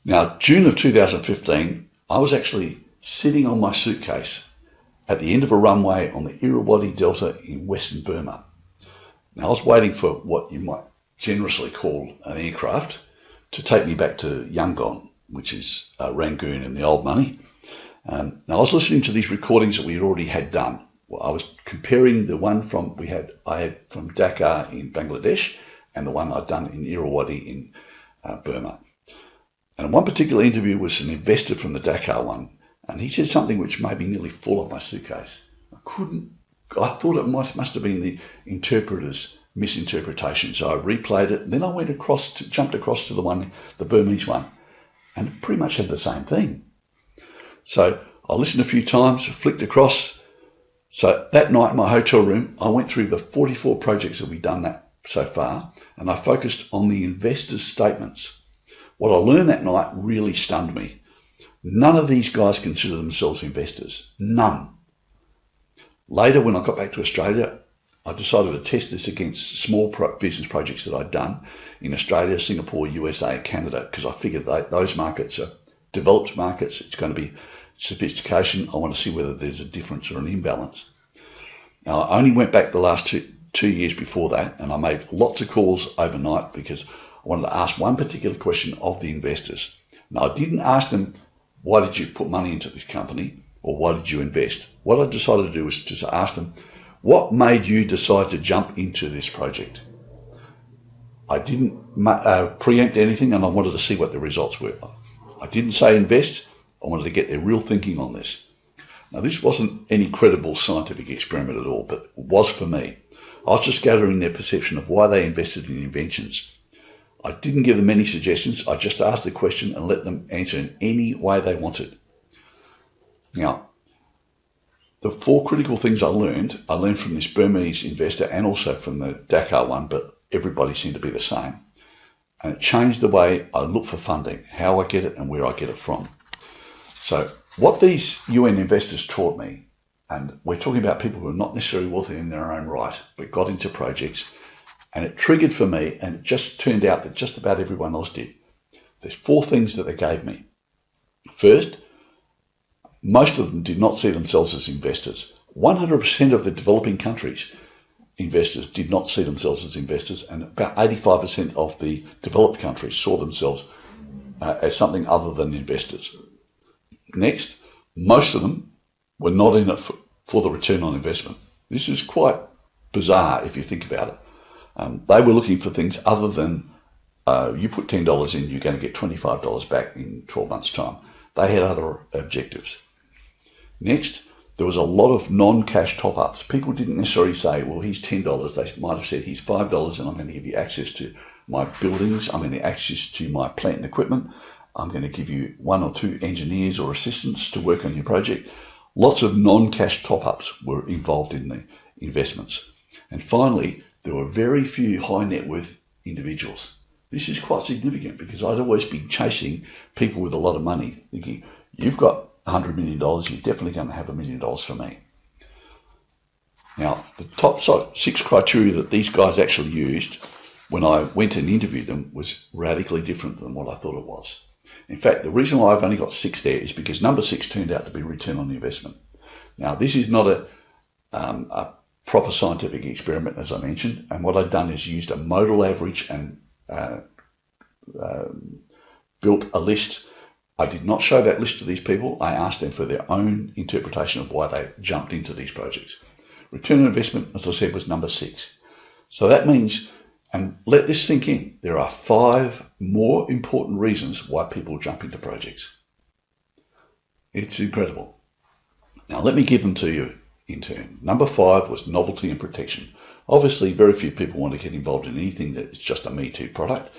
Now, June of 2015, I was actually sitting on my suitcase at the end of a runway on the Irrawaddy Delta in Western Burma. Now, I was waiting for what you might generously call an aircraft to take me back to Yangon, which is Rangoon in the old money. Now, I was listening to these recordings that we already had done. Well, I was comparing the one I had from Dhaka in Bangladesh and the one I'd done in Irrawaddy in Burma. And one particular interview was an investor from the Dakar one, and he said something which made me nearly fall off my suitcase. I thought it must have been the interpreter's misinterpretation, so I replayed it, and then I jumped across to the Burmese one, and it pretty much had the same thing. So I listened a few times, flicked across. So that night in my hotel room, I went through the 44 projects that we've done so far, and I focused on the investors' statements. What I learned that night really stunned me. None of these guys consider themselves investors. None. Later, when I got back to Australia, I decided to test this against small business projects that I'd done in Australia, Singapore, USA, Canada, because I figured those markets are developed markets. It's going to be sophistication. I want to see whether there's a difference or an imbalance. Now, I only went back the last two years before that, and I made lots of calls overnight because I wanted to ask one particular question of the investors. Now, I didn't ask them, why did you put money into this company, or why did you invest? What I decided to do was just ask them, what made you decide to jump into this project? I didn't preempt anything, and I wanted to see what the results were. I didn't say invest. I wanted to get their real thinking on this. Now, this wasn't any credible scientific experiment at all, but it was for me. I was just gathering their perception of why they invested in inventions. I didn't give them any suggestions. I just asked the question and let them answer in any way they wanted. Now, the 4 critical things I learned from this Burmese investor and also from the Dakar one, but everybody seemed to be the same. And it changed the way I look for funding, how I get it and where I get it from. So what these UN investors taught me, and we're talking about people who are not necessarily wealthy in their own right, but got into projects, and it triggered for me, and it just turned out that just about everyone else did. There's 4 things that they gave me. First, most of them did not see themselves as investors. 100% of the developing countries investors did not see themselves as investors, and about 85% of the developed countries saw themselves as something other than investors. Next, most of them were not in it for the return on investment. This is quite bizarre if you think about it. They were looking for things other than you put $10 in, you're going to get $25 back in 12 months' time. They had other objectives. Next, there was a lot of non-cash top-ups. People didn't necessarily say, well, here's $10. They might have said, here's $5 and I'm going to give you access to my buildings. I'm going to access to my plant and equipment. I'm going to give you 1 or 2 engineers or assistants to work on your project. Lots of non-cash top-ups were involved in the investments. And finally, there were very few high net worth individuals. This is quite significant because I'd always be chasing people with a lot of money, thinking, you've got $100 million, you're definitely going to have $1 million for me. Now, the top 6 criteria that these guys actually used when I went and interviewed them was radically different than what I thought it was. In fact, the reason why I've only got 6 there is because number 6 turned out to be return on investment. Now, this is not a proper scientific experiment, as I mentioned, and what I've done is used a modal average and built a list. I did not show that list to these people. I asked them for their own interpretation of why they jumped into these projects. Return on investment, as I said, was number 6. So that means, and let this sink in, there are 5 more important reasons why people jump into projects. It's incredible. Now let me give them to you in turn. Number 5 was novelty and protection. Obviously, very few people want to get involved in anything that is just a Me Too product,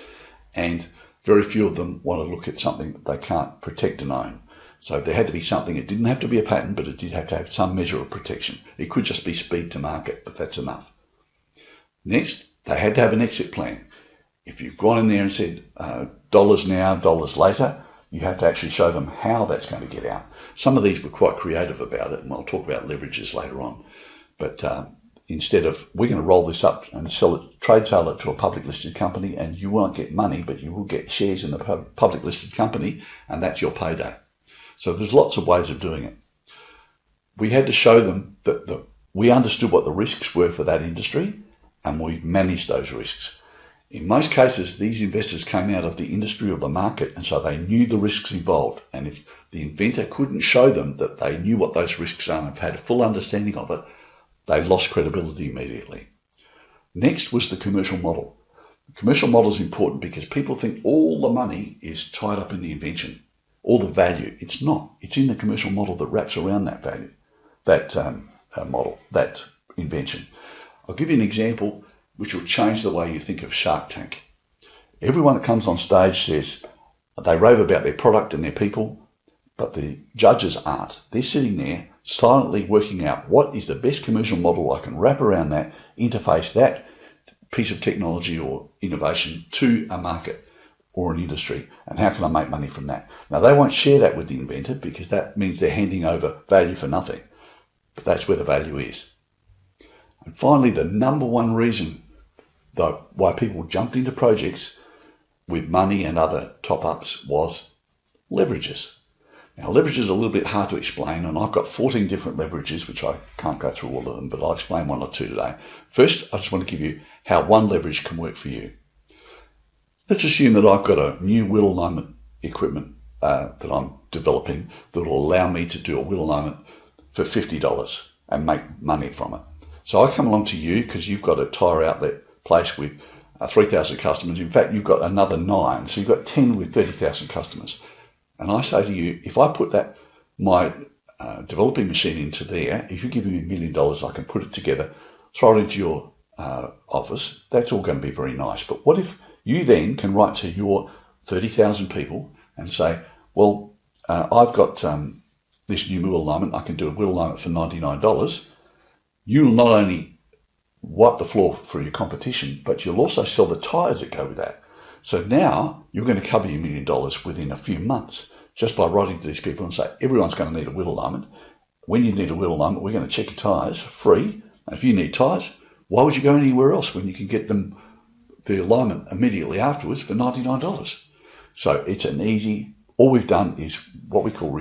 and very few of them want to look at something that they can't protect and own. So there had to be something. It didn't have to be a patent, but it did have to have some measure of protection. It could just be speed to market, but that's enough. Next, they had to have an exit plan. If you've gone in there and said dollars now, dollars later, you have to actually show them how that's going to get out. Some of these were quite creative about it, and I'll talk about leverages later on. But instead of, we're going to roll this up and trade sale it to a public listed company, and you won't get money, but you will get shares in the public listed company, and that's your payday. So there's lots of ways of doing it. We had to show them that we understood what the risks were for that industry, and we managed those risks. In most cases, these investors came out of the industry or the market, and so they knew the risks involved. And if the inventor couldn't show them that they knew what those risks are and had a full understanding of it, they lost credibility immediately. Next was the commercial model. The commercial model is important because people think all the money is tied up in the invention, all the value. It's not. It's in the commercial model that wraps around that value, that model, that invention. I'll give you an example which will change the way you think of Shark Tank. Everyone that comes on stage says they rave about their product and their people, but the judges aren't. They're sitting there silently working out what is the best commercial model I can wrap around that, interface that piece of technology or innovation to a market or an industry, and how can I make money from that? Now, they won't share that with the inventor because that means they're handing over value for nothing, but that's where the value is. And finally, the number one reason why people jumped into projects with money and other top-ups was leverages. Now, leverage is a little bit hard to explain, and I've got 14 different leverages, which I can't go through all of them, but I'll explain one or two today. First, I just want to give you how one leverage can work for you. Let's assume that I've got a new wheel alignment equipment that I'm developing that will allow me to do a wheel alignment for $50 and make money from it. So I come along to you because you've got a tyre outlet place with 3,000 customers. In fact, you've got another 9, so you've got 10 with 30,000 customers. And I say to you, if I put my developing machine into there, if you give me $1 million, I can put it together, throw it into your office. That's all going to be very nice. But what if you then can write to your 30,000 people and say, well, I've got this new wheel alignment. I can do a wheel alignment for $99. You'll not only wipe the floor for your competition, but you'll also sell the tyres that go with that. So now you're going to cover your $1 million within a few months just by writing to these people and say, everyone's going to need a wheel alignment. When you need a wheel alignment, we're going to check your tyres free. And if you need tyres, why would you go anywhere else when you can get them the alignment immediately afterwards for $99? So it's an easy, all we've done is what we call